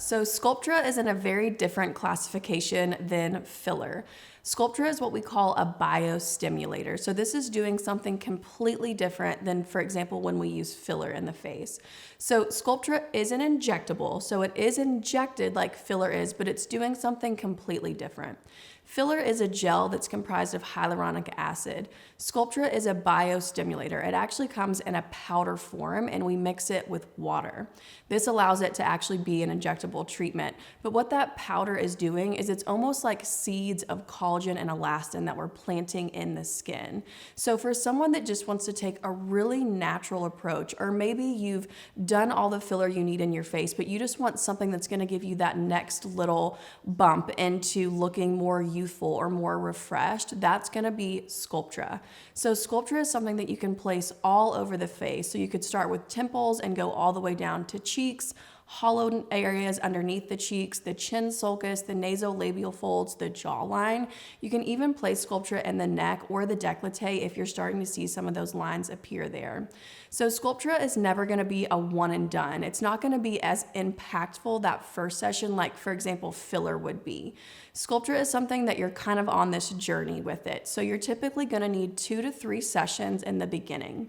So Sculptra is in a very different classification than filler. Sculptra is what we call a bio-stimulator. So this is doing something completely different than, for example, when we use filler in the face. So Sculptra is an injectable, so it is injected like filler is, but it's doing something completely different. Filler is a gel that's comprised of hyaluronic acid. Sculptra is a biostimulator. It actually comes in a powder form and we mix it with water. This allows it to actually be an injectable treatment. But what that powder is doing is it's almost like seeds of collagen and elastin that we're planting in the skin. So for someone that just wants to take a really natural approach, or maybe you've done all the filler you need in your face, but you just want something that's gonna give you that next little bump into looking more youthful or more refreshed, that's gonna be Sculptra. So Sculptra is something that you can place all over the face. So you could start with temples and go all the way down to cheeks, hollowed areas underneath the cheeks, the chin sulcus, the nasolabial folds, the jawline. You can even place Sculptra in the neck or the décolleté if you're starting to see some of those lines appear there. So Sculptra is never gonna be a one and done. It's not gonna be as impactful that first session like, for example, filler would be. Sculptra is something that you're kind of on this journey with it. So you're typically gonna need 2 to 3 sessions in the beginning.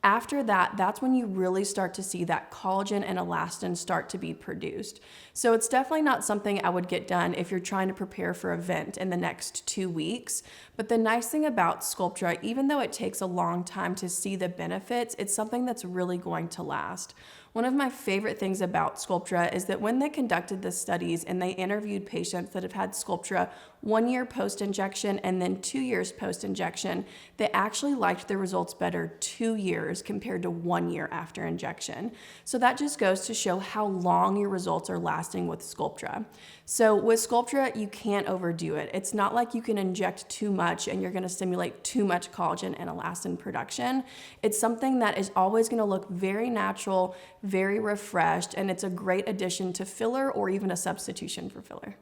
After that, that's when you really start to see that collagen and elastin start to be produced. So it's definitely not something I would get done if you're trying to prepare for an event in the next 2 weeks. But the nice thing about Sculptra, even though it takes a long time to see the benefits, it's something that's really going to last. One of my favorite things about Sculptra is that when they conducted the studies and they interviewed patients that have had Sculptra 1 year post-injection and then 2 years post-injection, they actually liked the results better 2 years compared to 1 year after injection. So that just goes to show how long your results are lasting with Sculptra. So with Sculptra, you can't overdo it. It's not like you can inject too much and you're gonna stimulate too much collagen and elastin production. It's something that is always gonna look very natural, very refreshed, and it's a great addition to filler or even a substitution for filler.